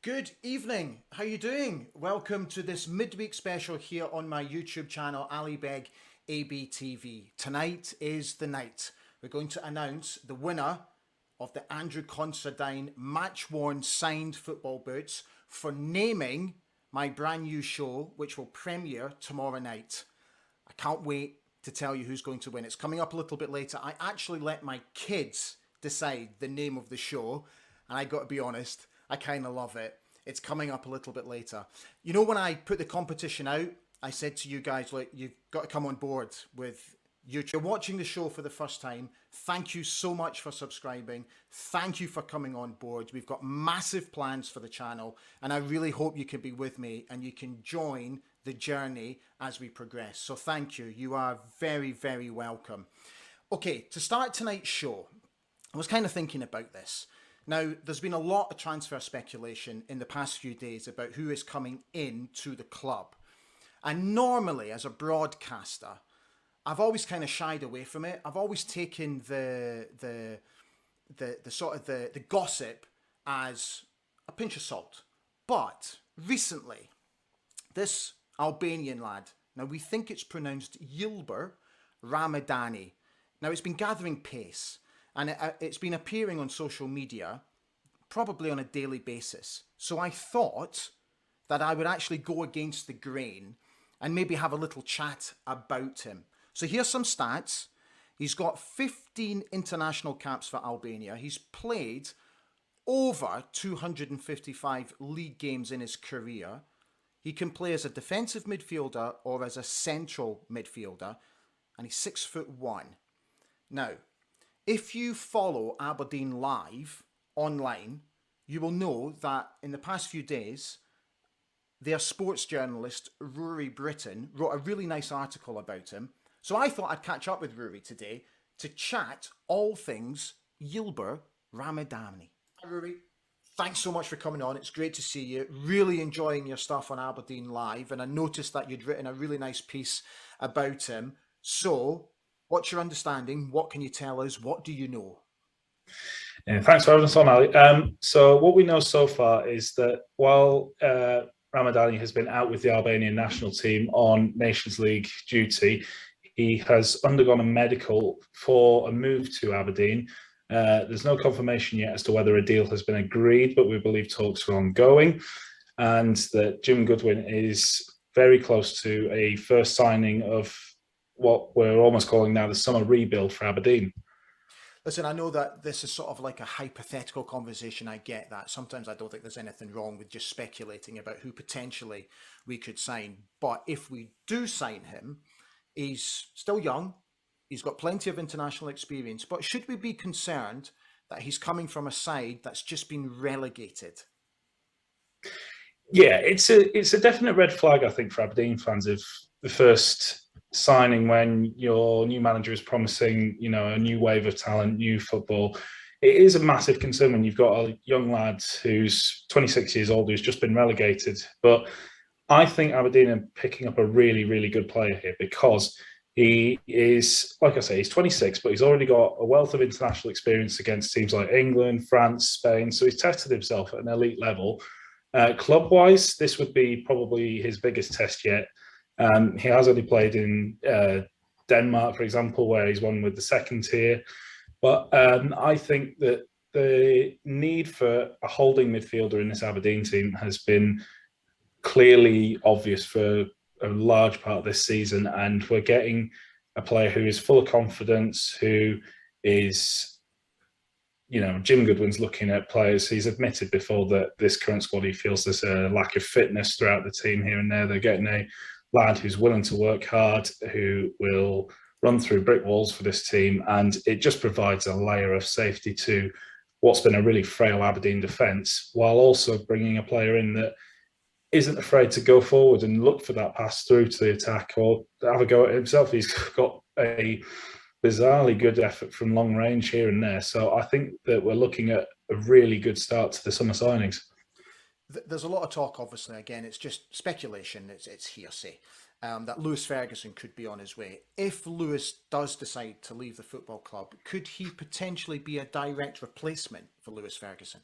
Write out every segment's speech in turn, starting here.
Good evening. How you doing? Welcome to this midweek special here on my YouTube channel, Ali Beg ABTV. Tonight is the night. We're going to announce the winner of the Andrew Considine match-worn signed football boots for naming my brand new show, which will premiere tomorrow night. I can't wait to tell you who's going to win. It's coming up a little bit later. I actually let my kids decide the name of the show, and I got to be honest, I kind of love it. It's coming up a little bit later. You know, when I put the competition out, I said to you guys, like, you've got to come on board with YouTube. You're watching the show for the first time. Thank you so much for subscribing. Thank you for coming on board. We've got massive plans for the channel, and I really hope you can be with me and you can join the journey as we progress. So thank you. You are very, very welcome. Okay, to start tonight's show, I was kind of thinking about this. Now, there's been a lot of transfer speculation in the past few days about who is coming in to the club. And normally, as a broadcaster, I've always kind of shied away from it. I've always taken the gossip as a pinch of salt. But recently, this Albanian lad, now we think it's pronounced Yilber Ramadani. Now it's been gathering pace. And it's been appearing on social media, probably on a daily basis. So I thought that I would actually go against the grain and maybe have a little chat about him. So here's some stats. He's got 15 international caps for Albania. He's played over 255 league games in his career. He can play as a defensive midfielder or as a central midfielder. And he's 6'1". Now, if you follow Aberdeen Live online, you will know that in the past few days, their sports journalist, Rory Britton, wrote a really nice article about him. So I thought I'd catch up with Rory today to chat all things Yilber Ramadani. Hi, Rory. Thanks so much for coming on. It's great to see you. Really enjoying your stuff on Aberdeen Live. And I noticed that you'd written a really nice piece about him. So, what's your understanding? What can you tell us? What do you know? Yeah, thanks for having us on, Ali. So what we know so far is that while Ramadani has been out with the Albanian national team on Nations League duty, he has undergone a medical for a move to Aberdeen. There's no confirmation yet as to whether a deal has been agreed, but we believe talks are ongoing, and that Jim Goodwin is very close to a first signing of what we're almost calling now the summer rebuild for Aberdeen. Listen, I know that this is sort of like a hypothetical conversation. I get that. Sometimes I don't think there's anything wrong with just speculating about who potentially we could sign. But if we do sign him, he's still young. He's got plenty of international experience. But should we be concerned that he's coming from a side that's just been relegated? Yeah, it's a definite red flag, I think, for Aberdeen fans if the first signing when your new manager is promising, a new wave of talent, new football. It is a massive concern when you've got a young lad who's 26 years old who's just been relegated. But I think Aberdeen are picking up a really, really good player here because he is, like I say, he's 26, but he's already got a wealth of international experience against teams like England, France, Spain. So he's tested himself at an elite level. Club-wise, this would be probably his biggest test yet. He has only played in Denmark, for example, where he's won with the second tier. But I think that the need for a holding midfielder in this Aberdeen team has been clearly obvious for a large part of this season. And we're getting a player who is full of confidence, who is Jim Goodwin's looking at players. He's admitted before that this current squad, he feels there's a lack of fitness throughout the team here and there. They're getting a lad who's willing to work hard, who will run through brick walls for this team. And it just provides a layer of safety to what's been a really frail Aberdeen defence, while also bringing a player in that isn't afraid to go forward and look for that pass through to the attack or have a go at himself. He's got a bizarrely good effort from long range here and there. So I think that we're looking at a really good start to the summer signings. There's a lot of talk, obviously. Again, it's just speculation. It's hearsay. That Lewis Ferguson could be on his way. If Lewis does decide to leave the football club, could he potentially be a direct replacement for Lewis Ferguson?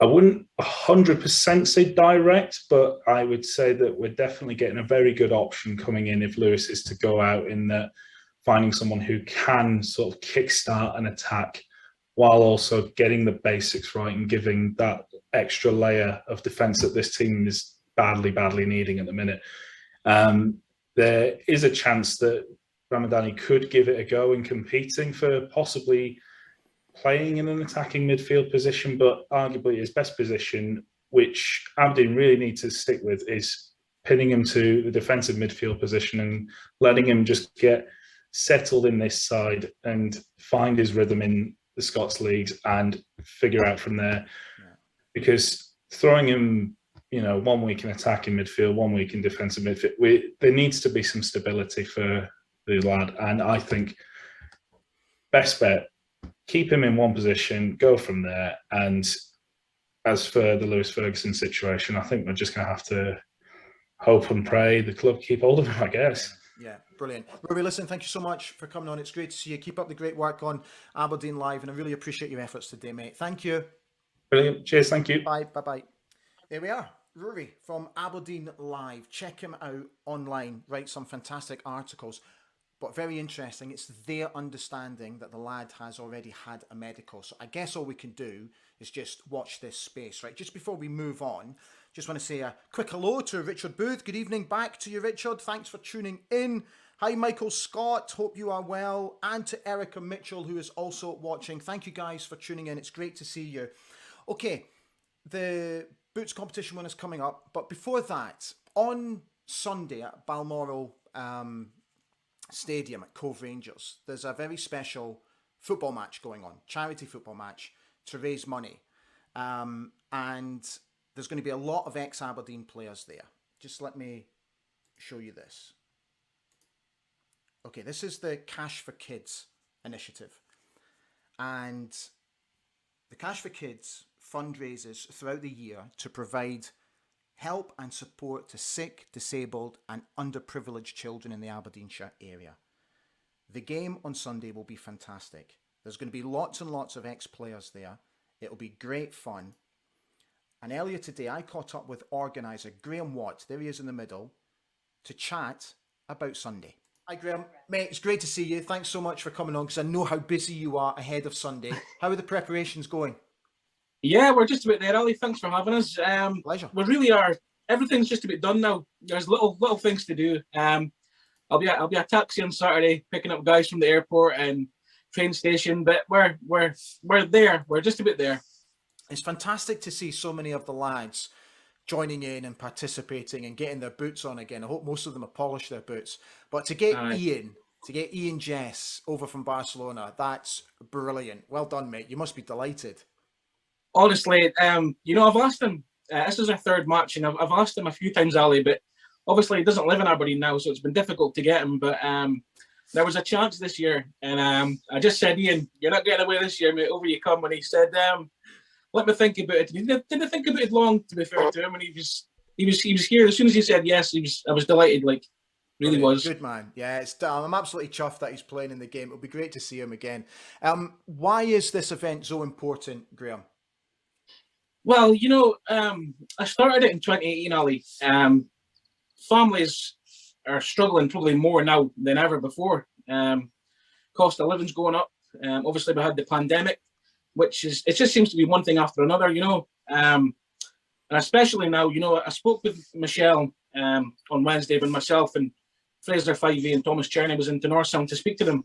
I wouldn't 100% say direct, but I would say that we're definitely getting a very good option coming in if Lewis is to go out in that, finding someone who can sort of kickstart an attack while also getting the basics right and giving that extra layer of defense that this team is badly, badly needing at the minute. There is a chance that Ramadani could give it a go in competing for possibly playing in an attacking midfield position, but arguably his best position, which Aberdeen really need to stick with, is pinning him to the defensive midfield position and letting him just get settled in this side and find his rhythm in the Scots leagues and figure out from there. Yeah. Because throwing him, 1 week in attacking midfield, 1 week in defensive midfield, there needs to be some stability for the lad. And I think best bet, keep him in one position, go from there. And as for the Lewis Ferguson situation, I think we're just going to have to hope and pray the club keep hold of him, I guess. Yeah, brilliant. Rory, listen, thank you so much for coming on. It's great to see you. Keep up the great work on Aberdeen Live, and I really appreciate your efforts today, mate. Thank you. Brilliant. Cheers. Thank you. Bye. Bye-bye. There we are. Rory from Aberdeen Live. Check him out online. Writes some fantastic articles. But very interesting, it's their understanding that the lad has already had a medical. So I guess all we can do is just watch this space, right? Just before we move on, just want to say a quick hello to Richard Booth. Good evening back to you, Richard. Thanks for tuning in. Hi, Michael Scott. Hope you are well. And to Erica Mitchell, who is also watching. Thank you guys for tuning in. It's great to see you. Okay, the Boots competition one is coming up. But before that, on Sunday at Balmoral Stadium at Cove Rangers, there's a very special football match going on, charity football match to raise money, and there's going to be a lot of ex-Aberdeen players there. Just let me show you this. Okay, this is the Cash for Kids initiative, and the Cash for Kids fundraises throughout the year to provide help and support to sick, disabled and underprivileged children in the Aberdeenshire area. The game on Sunday will be fantastic. There's going to be lots and lots of ex-players there. It'll be great fun. And earlier today, I caught up with organiser Graham Watt, there he is in the middle, to chat about Sunday. Hi Graham. Mate, it's great to see you. Thanks so much for coming on, because I know how busy you are ahead of Sunday. How are the preparations going? Yeah, we're just about there, Ali. Thanks for having us. Pleasure. We really are. Everything's just about done now. There's little things to do. I'll be a taxi on Saturday, picking up guys from the airport and train station. But we're there. We're just about there. It's fantastic to see so many of the lads joining in and participating and getting their boots on again. I hope most of them have polished their boots. But to get Ian Jess over from Barcelona, that's brilliant. Well done, mate. You must be delighted. Honestly, I've asked him, this is our third match, and I've asked him a few times, Ali, but obviously he doesn't live in Aberdeen now, so it's been difficult to get him. But there was a chance this year, and I just said, Ian, you're not getting away this year, mate, over you come. And he said, let me think about it. He didn't think about it long, to be fair to him, and he was here. As soon as he said yes, I was delighted, really was. Good man. Yeah, I'm absolutely chuffed that he's playing in the game. It'll be great to see him again. Why is this event so important, Graham? Well, I started it in 2018, Ali. Families are struggling probably more now than ever before. Cost of living's going up. Obviously, we had the pandemic, it just seems to be one thing after another, and especially now, I spoke with Michelle on Wednesday when myself and Fraser Fivey and Thomas Cherney was in Northsound to speak to them,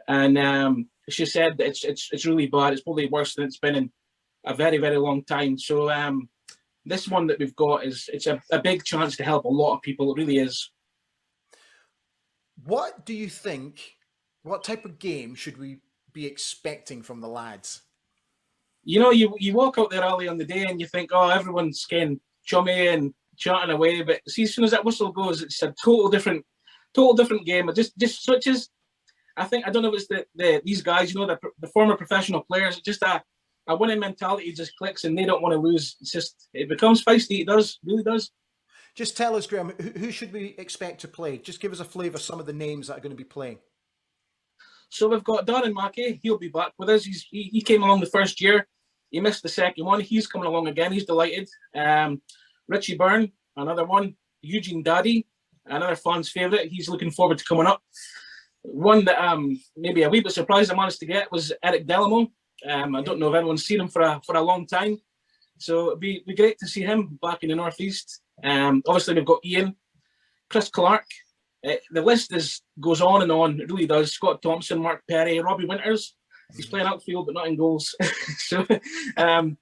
and she said that it's really bad. It's probably worse than it's been in a very, very long time. So this one that we've got it's a big chance to help a lot of people. It really is. What do you think? What type of game should we be expecting from the lads? You walk out there early on the day and you think, oh, everyone's getting chummy and chatting away, but see, as soon as that whistle goes, it's a total different game. It just switches. I don't know if it's these guys, the former professional players. It's just a winning mentality just clicks and they don't want to lose. It becomes feisty. It does, really does. Just tell us, Graham, who should we expect to play? Just give us a flavour of some of the names that are going to be playing. So we've got Darren Mackey. He'll be back with us. He came along the first year. He missed the second one. He's coming along again. He's delighted. Richie Byrne, another one. Eugene Daddy, another fan's favourite. He's looking forward to coming up. One that maybe a wee bit surprised I managed to get was Eric Delamo. I don't know if anyone's seen him for a long time. So it'd be great to see him back in the Northeast. Obviously, we've got Ian, Chris Clark. The list goes on and on. It really does. Scott Thompson, Mark Perry, Robbie Winters. He's playing outfield, but not in goals. So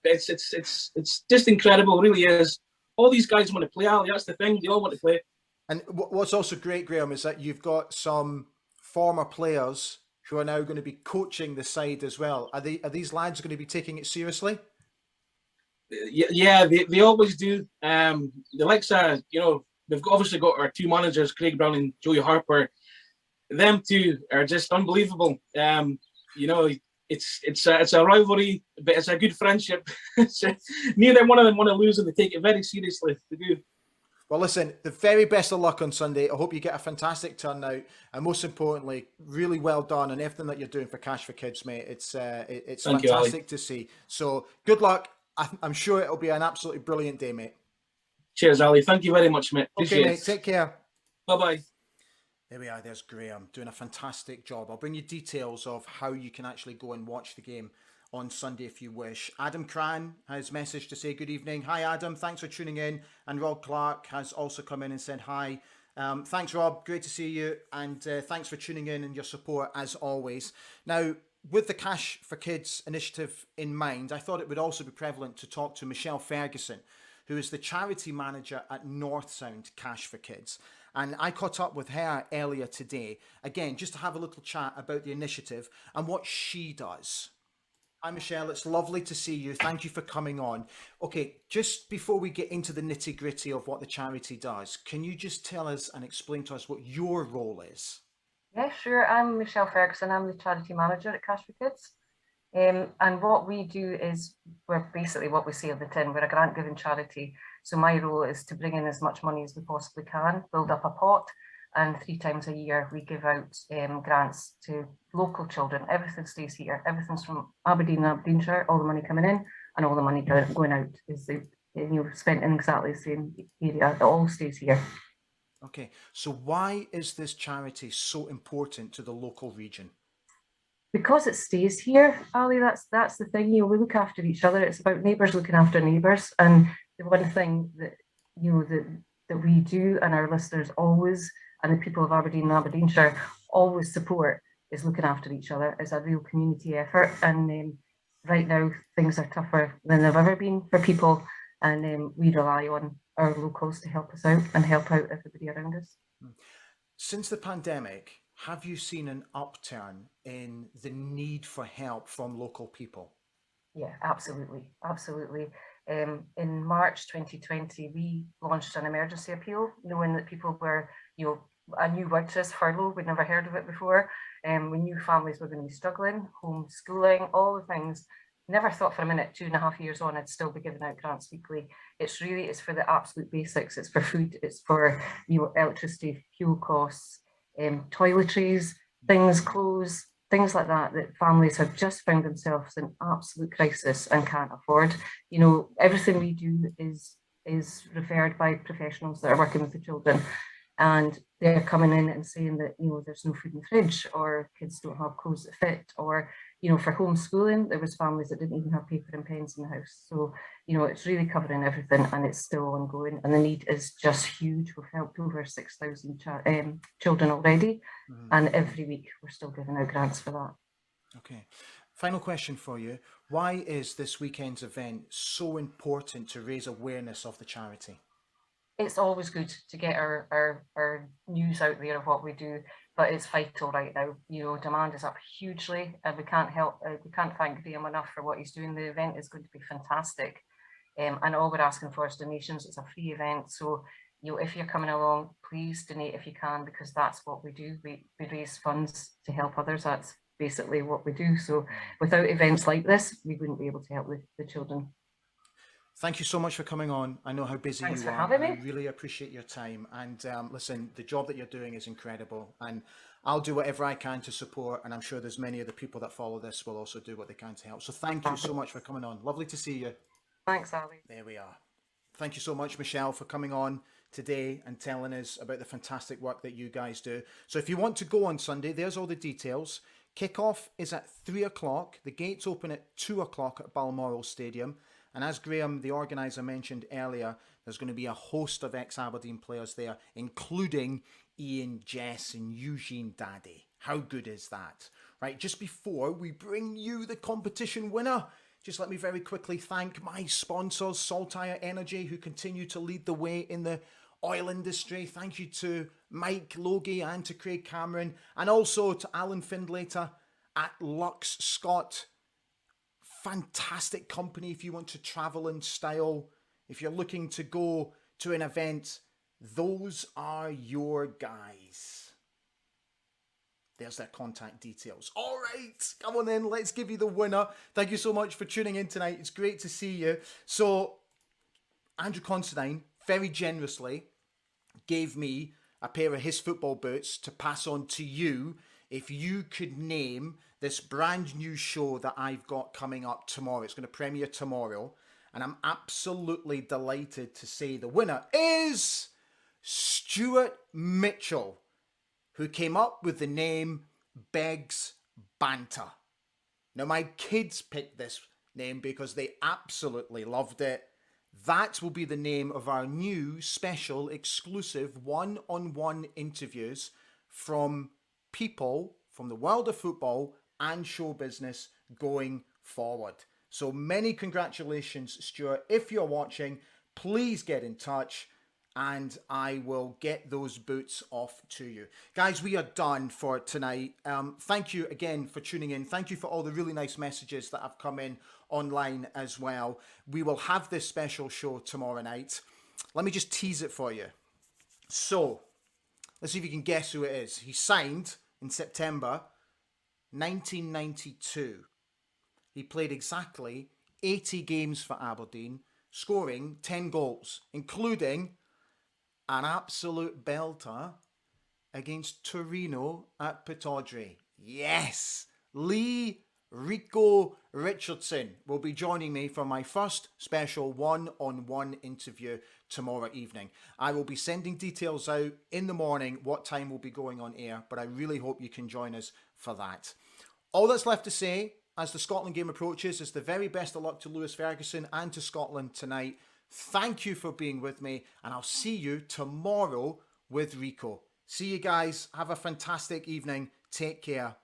it's just incredible. It really is. All these guys want to play, Ali. That's the thing. They all want to play. And what's also great, Graham, is that you've got some former players who are now going to be coaching the side as well. Are these lads going to be taking it seriously? Yeah, they always do. The likes of, they've obviously got our two managers, Craig Brown and Joey Harper. Them two are just unbelievable. It's a rivalry, but it's a good friendship. Neither one of them want to lose, and they take it very seriously. They do. Well, listen, the very best of luck on Sunday. I hope you get a fantastic turnout, and most importantly, really well done on everything that you're doing for Cash for Kids, mate. It's fantastic to see. So good luck. I'm sure it'll be an absolutely brilliant day, mate. Cheers, Ali. Thank you very much, mate. Okay, mate. Take care. Bye-bye. There we are. There's Graham doing a fantastic job. I'll bring you details of how you can actually go and watch the game on Sunday if you wish. Adam Cran has messaged to say good evening. Hi, Adam. Thanks for tuning in. And Rob Clark has also come in and said hi. Thanks, Rob. Great to see you. And thanks for tuning in and your support as always. Now, with the Cash for Kids initiative in mind, I thought it would also be prevalent to talk to Michelle Ferguson, who is the charity manager at North Sound Cash for Kids. And I caught up with her earlier today, again, just to have a little chat about the initiative and what she does. Hi, Michelle. It's lovely to see you. Thank you for coming on. Okay, just before we get into the nitty-gritty of what the charity does, can you just tell us and explain to us what your role is? Yeah, sure. I'm Michelle Ferguson. I'm the charity manager at Cash for Kids. And what we do is we're basically what we say on the tin. We're a grant-giving charity. So my role is to bring in as much money as we possibly can, build up a pot, and 3 times a year we give out grants to local children. Everything stays here. Everything's from Aberdeen and Aberdeenshire, all the money coming in and all the money going out is spent in exactly the same area. It all stays here. Okay, so why is this charity so important to the local region? Because it stays here, Ali, that's the thing. We look after each other. It's about neighbours looking after neighbours. And the one thing that that we do, and our listeners always, and the people of Aberdeen and Aberdeenshire always support, is looking after each other. It's a real community effort. And right now things are tougher than they've ever been for people, and we rely on our locals to help us out and help out everybody around us. Since the pandemic, have you seen an upturn in the need for help from local people? Yeah, absolutely. In March 2020, we launched an emergency appeal, knowing that people were, a new word to us, furlough. We'd never heard of it before. We knew families were going to be struggling, homeschooling, all the things. Never thought for a minute, 2.5 years on, I'd still be giving out grants weekly. It's for the absolute basics. It's for food. It's for electricity, fuel costs, toiletries, things, clothes, things like that families have just found themselves in absolute crisis and can't afford. Everything we do is referred by professionals that are working with the children, and they're coming in and saying that there's no food in the fridge, or kids don't have clothes that fit, or for homeschooling, there was families that didn't even have paper and pens in the house. So it's really covering everything, and it's still ongoing, and the need is just huge. We've helped over 6,000 children already, and every week we're still giving out grants for that. Okay, final question for you. Why is this weekend's event so important to raise awareness of the charity? It's always good to get our news out there of what we do, but it's vital right now. Demand is up hugely, and we can't thank Graham enough for what he's doing. The event is going to be fantastic, and all we're asking for is donations. It's a free event, so if you're coming along, please donate if you can, because that's what we do. We raise funds to help others. That's basically what we do. So without events like this, we wouldn't be able to help the children. Thank you so much for coming on. I know how busy you are. I really appreciate your time. And listen, the job that you're doing is incredible. And I'll do whatever I can to support, and I'm sure there's many of the people that follow this will also do what they can to help. So thank you so much for coming on. Lovely to see you. Thanks, Ali. There we are. Thank you so much, Michelle, for coming on today and telling us about the fantastic work that you guys do. So if you want to go on Sunday, there's all the details. Kickoff is at 3 o'clock. The gates open at 2 o'clock at Balmoral Stadium. And as Graham, the organiser, mentioned earlier, there's going to be a host of ex-Aberdeen players there, including Ian, Jess and Eugene Daddy. How good is that? Right, just before we bring you the competition winner, just let me very quickly thank my sponsors, Saltire Energy, who continue to lead the way in the oil industry. Thank you to Mike Logie and to Craig Cameron, and also to Alan Findlater at Lux Scott. Fantastic company if you want to travel in style. If you're looking to go to an event, those are your guys. There's their contact details. All right, come on in. Let's give you the winner. Thank you so much for tuning in tonight. It's great to see you. So, Andrew Considine very generously gave me a pair of his football boots to pass on to you if you could name this brand new show that I've got coming up tomorrow. It's going to premiere tomorrow. And I'm absolutely delighted to say the winner is Stuart Mitchell, who came up with the name Begs Banter. Now, my kids picked this name because they absolutely loved it. That will be the name of our new special exclusive one-on-one interviews from people from the world of football and show business going forward. So many congratulations, Stuart. If you're watching, please get in touch and I will get those boots off to you. Guys, we are done for tonight. Thank you again for tuning in. Thank you for all the really nice messages that have come in online as well. We will have this special show tomorrow night. Let me just tease it for you. So, let's see if you can guess who it is. He signed in September 1992. He played exactly 80 games for Aberdeen, scoring 10 goals, including an absolute belter against Torino at Pittodrie. Yes! Lee Rico Richardson will be joining me for my first special one-on-one interview tomorrow evening. I will be sending details out in the morning what time we'll be going on air, but I really hope you can join us for that. All that's left to say as the Scotland game approaches is the very best of luck to Lewis Ferguson and to Scotland tonight. Thank you for being with me, and I'll see you tomorrow with Rico. See you guys. Have a fantastic evening. Take care.